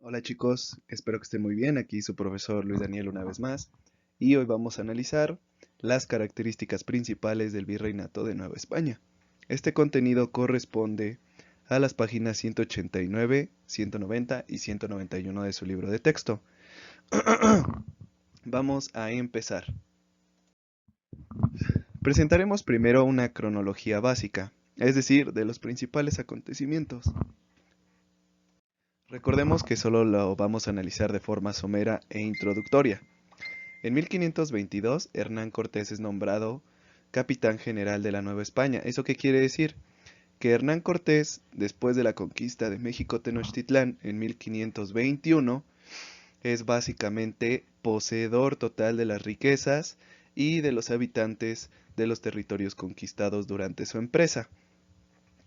Hola chicos, espero que estén muy bien. Aquí su profesor Luis Daniel una vez más. Y hoy vamos a analizar las características principales del Virreinato de Nueva España. Este contenido corresponde a las páginas 189, 190 y 191 de su libro de texto. Vamos a empezar. Presentaremos primero una cronología básica, es decir, de los principales acontecimientos. Recordemos que solo lo vamos a analizar de forma somera e introductoria. En 1522, Hernán Cortés es nombrado capitán general de la Nueva España. ¿Eso qué quiere decir? Que Hernán Cortés, después de la conquista de México Tenochtitlán en 1521, es básicamente poseedor total de las riquezas y de los habitantes de los territorios conquistados durante su empresa.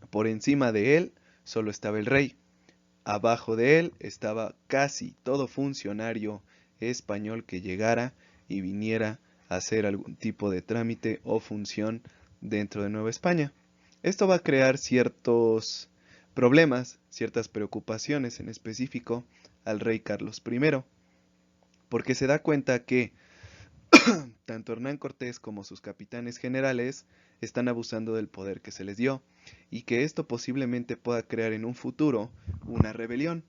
Por encima de él solo estaba el rey. Abajo de él estaba casi todo funcionario español que llegara y viniera a hacer algún tipo de trámite o función dentro de Nueva España. Esto va a crear ciertos problemas, ciertas preocupaciones en específico al rey Carlos I, porque se da cuenta que tanto Hernán Cortés como sus capitanes generales están abusando del poder que se les dio y que esto posiblemente pueda crear en un futuro una rebelión.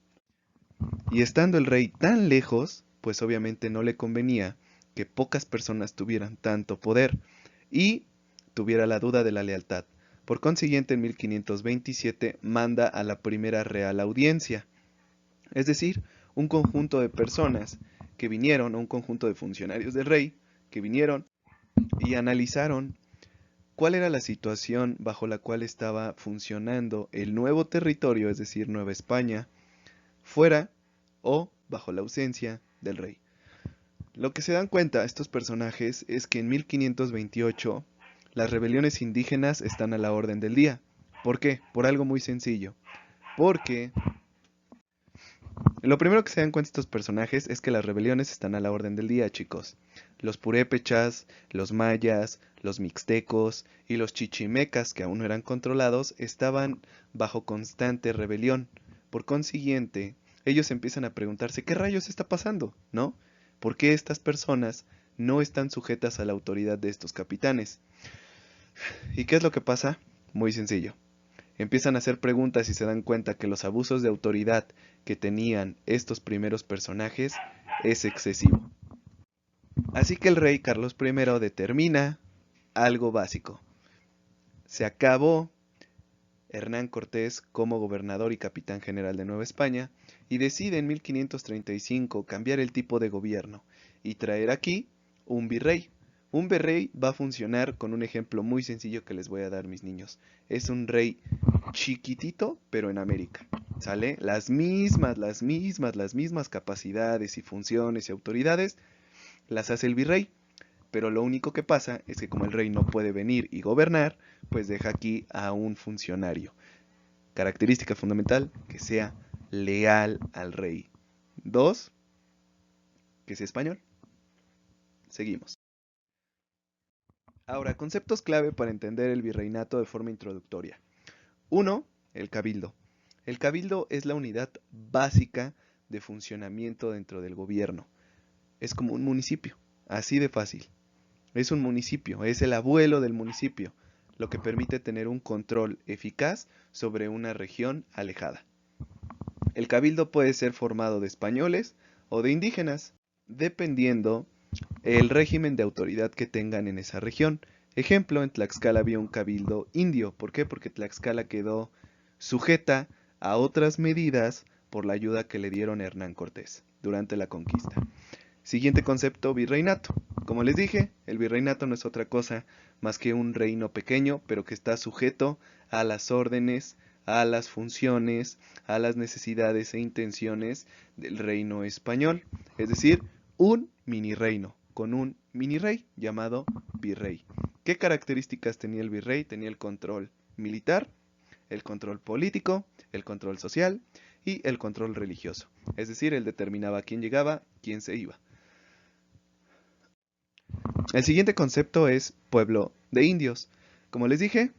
Y estando el rey tan lejos, pues obviamente no le convenía que pocas personas tuvieran tanto poder y tuviera la duda de la lealtad. Por consiguiente, en 1527 manda a la primera Real Audiencia, es decir, un conjunto de personas que vinieron, o un conjunto de funcionarios del rey, que vinieron y analizaron cuál era la situación bajo la cual estaba funcionando el nuevo territorio, es decir, Nueva España, fuera o bajo la ausencia del rey. Lo que se dan cuenta estos personajes es que en 1528 las rebeliones indígenas están a la orden del día. ¿Por qué? Por algo muy sencillo. Porque lo primero que se dan cuenta estos personajes es que las rebeliones están a la orden del día, chicos. Los purépechas, los mayas, los mixtecos y los chichimecas, que aún no eran controlados, estaban bajo constante rebelión. Por consiguiente, ellos empiezan a preguntarse qué rayos está pasando, ¿no? ¿Por qué estas personas no están sujetas a la autoridad de estos capitanes? ¿Y qué es lo que pasa? Muy sencillo. Empiezan a hacer preguntas y se dan cuenta que los abusos de autoridad que tenían estos primeros personajes es excesivo. Así que el rey Carlos I determina algo básico. Se acabó Hernán Cortés como gobernador y capitán general de Nueva España y decide en 1535 cambiar el tipo de gobierno y traer aquí un virrey. Un virrey va a funcionar con un ejemplo muy sencillo que les voy a dar, mis niños. Es un rey chiquitito, pero en América. ¿Sale? Las mismas capacidades y funciones y autoridades las hace el virrey. Pero lo único que pasa es que como el rey no puede venir y gobernar, pues deja aquí a un funcionario. Característica fundamental, que sea leal al rey. Dos, que sea español. Seguimos. Ahora, conceptos clave para entender el virreinato de forma introductoria. Uno, el cabildo. El cabildo es la unidad básica de funcionamiento dentro del gobierno. Es como un municipio, así de fácil. Es un municipio, es el abuelo del municipio, lo que permite tener un control eficaz sobre una región alejada. El cabildo puede ser formado de españoles o de indígenas, dependiendo el régimen de autoridad que tengan en esa región. Ejemplo, en Tlaxcala había un cabildo indio. ¿Por qué? Porque Tlaxcala quedó sujeta a otras medidas por la ayuda que le dieron a Hernán Cortés durante la conquista. Siguiente concepto, virreinato. Como les dije, el virreinato no es otra cosa más que un reino pequeño, pero que está sujeto a las órdenes, a las funciones, a las necesidades e intenciones del reino español. Es decir, un mini reino con un mini rey llamado virrey. ¿Qué características tenía el virrey? Tenía el control militar, el control político, el control social y el control religioso. Es decir, él determinaba quién llegaba, quién se iba. El siguiente concepto es pueblo de indios. Como les dije,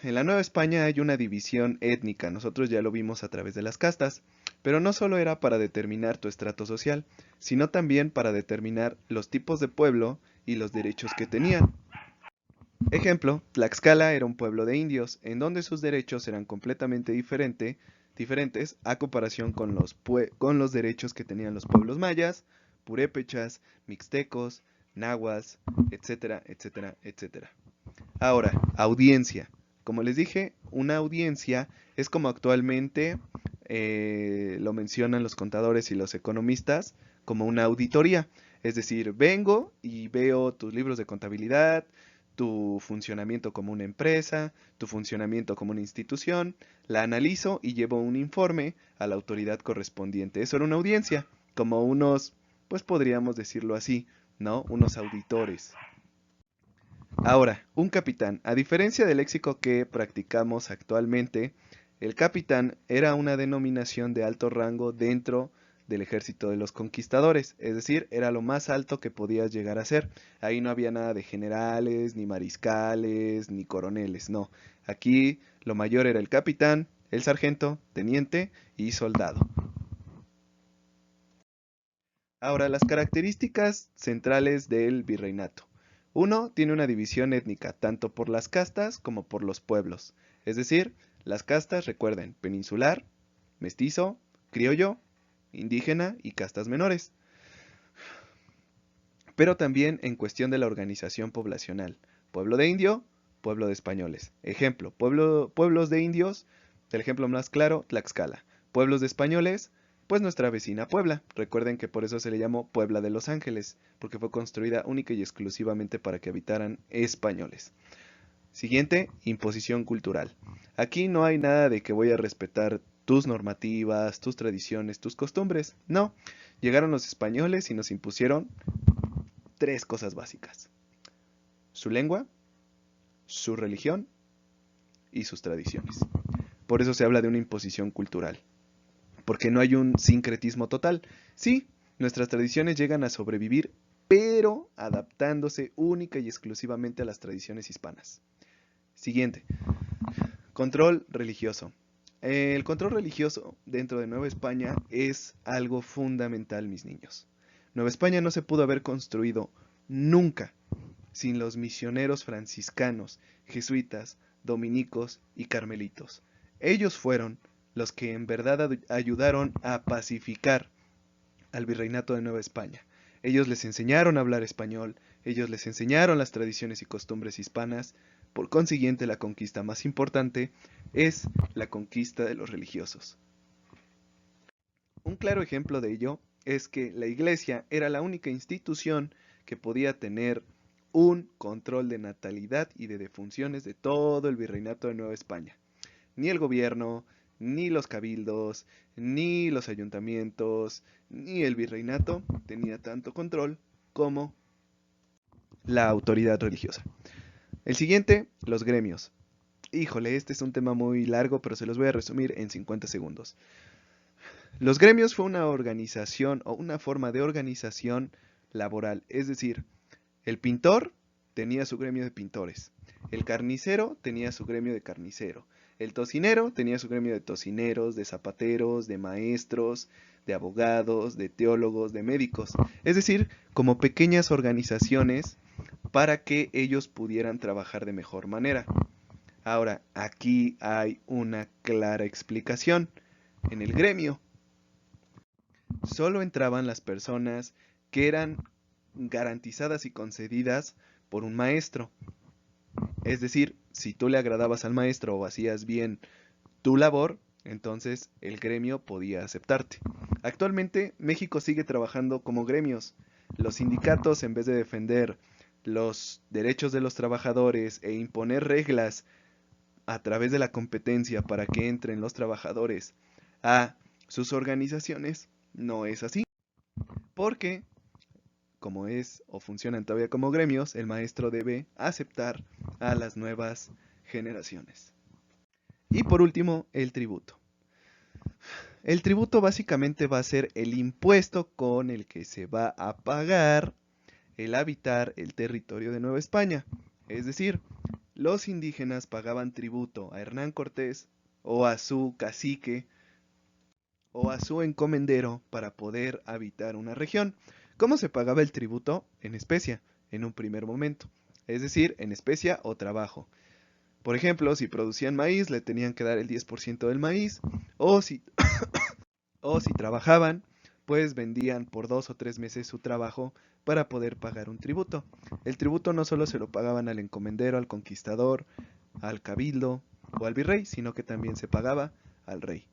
en la Nueva España hay una división étnica, nosotros ya lo vimos a través de las castas, Pero no solo era para determinar tu estrato social, sino también para determinar los tipos de pueblo y los derechos que tenían. Ejemplo, Tlaxcala era un pueblo de indios, en donde sus derechos eran completamente diferentes a comparación con los derechos que tenían los pueblos mayas, purépechas, mixtecos, nahuas, etcétera, etcétera, etcétera. Ahora, audiencia. Como les dije, una audiencia es como actualmente lo mencionan los contadores y los economistas, como una auditoría. Es decir, vengo y veo tus libros de contabilidad, tu funcionamiento como una empresa, tu funcionamiento como una institución, la analizo y llevo un informe a la autoridad correspondiente. Eso era una audiencia, como unos, pues podríamos decirlo así, ¿no? Unos auditores. Ahora, un capitán. A diferencia del léxico que practicamos actualmente, el capitán era una denominación de alto rango dentro del ejército de los conquistadores, es decir, era lo más alto que podías llegar a ser. Ahí no había nada de generales, ni mariscales, ni coroneles, no. Aquí lo mayor era el capitán, el sargento, teniente y soldado. Ahora, las características centrales del virreinato. Uno, tiene una división étnica, tanto por las castas como por los pueblos. Es decir, las castas, recuerden, peninsular, mestizo, criollo, indígena y castas menores. Pero también en cuestión de la organización poblacional. Pueblo de indio, pueblo de españoles. Ejemplo, pueblos de indios, el ejemplo más claro, Tlaxcala. Pueblos de españoles, pues nuestra vecina Puebla. Recuerden que por eso se le llamó Puebla de Los Ángeles, porque fue construida única y exclusivamente para que habitaran españoles. Siguiente, imposición cultural. Aquí no hay nada de que voy a respetar tus normativas, tus tradiciones, tus costumbres. No, llegaron los españoles y nos impusieron tres cosas básicas: su lengua, su religión y sus tradiciones. Por eso se habla de una imposición cultural, porque no hay un sincretismo total. Sí, nuestras tradiciones llegan a sobrevivir, pero adaptándose única y exclusivamente a las tradiciones hispanas. Siguiente, control religioso. El control religioso dentro de Nueva España es algo fundamental, mis niños. Nueva España no se pudo haber construido nunca sin los misioneros franciscanos, jesuitas, dominicos y carmelitos. Ellos fueron los que en verdad ayudaron a pacificar al virreinato de Nueva España. Ellos les enseñaron a hablar español, ellos les enseñaron las tradiciones y costumbres hispanas. Por consiguiente, la conquista más importante es la conquista de los religiosos. Un claro ejemplo de ello es que la Iglesia era la única institución que podía tener un control de natalidad y de defunciones de todo el virreinato de Nueva España. Ni el gobierno, ni los cabildos, ni los ayuntamientos, ni el virreinato tenía tanto control como la autoridad religiosa. El siguiente, los gremios. Híjole, este es un tema muy largo, pero se los voy a resumir en 50 segundos. Los gremios fue una organización o una forma de organización laboral, es decir, el pintor tenía su gremio de pintores, el carnicero tenía su gremio de carnicero, el tocinero tenía su gremio de tocineros, de zapateros, de maestros, de abogados, de teólogos, de médicos, es decir, como pequeñas organizaciones para que ellos pudieran trabajar de mejor manera. Ahora, aquí hay una clara explicación. En el gremio solo entraban las personas que eran garantizadas y concedidas por un maestro. Es decir, si tú le agradabas al maestro o hacías bien tu labor, entonces el gremio podía aceptarte. Actualmente México sigue trabajando como gremios. Los sindicatos, en vez de defender los derechos de los trabajadores e imponer reglas a través de la competencia para que entren los trabajadores a sus organizaciones, no es así. Porque, como es o funcionan todavía como gremios, el maestro debe aceptar a las nuevas generaciones. Y por último, el tributo. El tributo básicamente va a ser el impuesto con el que se va a pagar el habitar el territorio de Nueva España. Es decir, los indígenas pagaban tributo a Hernán Cortés o a su cacique o a su encomendero para poder habitar una región. ¿Cómo se pagaba el tributo? En especia, en un primer momento, es decir, en especia o trabajo. Por ejemplo, si producían maíz, le tenían que dar el 10% del maíz, o si, o si trabajaban, pues vendían por 2 o 3 meses su trabajo para poder pagar un tributo. El tributo no solo se lo pagaban al encomendero, al conquistador, al cabildo o al virrey, sino que también se pagaba al rey.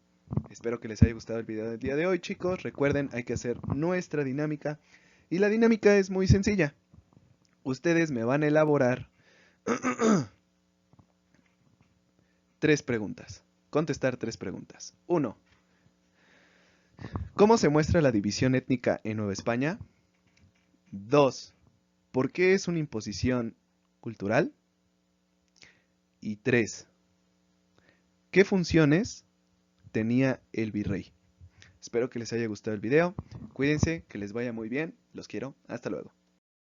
Espero que les haya gustado el video del día de hoy, chicos. Recuerden, hay que hacer nuestra dinámica. Y la dinámica es muy sencilla. Ustedes me van a elaborar 3 preguntas. Contestar 3 preguntas. 1. ¿Cómo se muestra la división étnica en Nueva España? 2. ¿Por qué es una imposición cultural? Y 3. ¿Qué funciones tenía el virrey? Espero que les haya gustado el video. Cuídense, que les vaya muy bien. Los quiero. Hasta luego.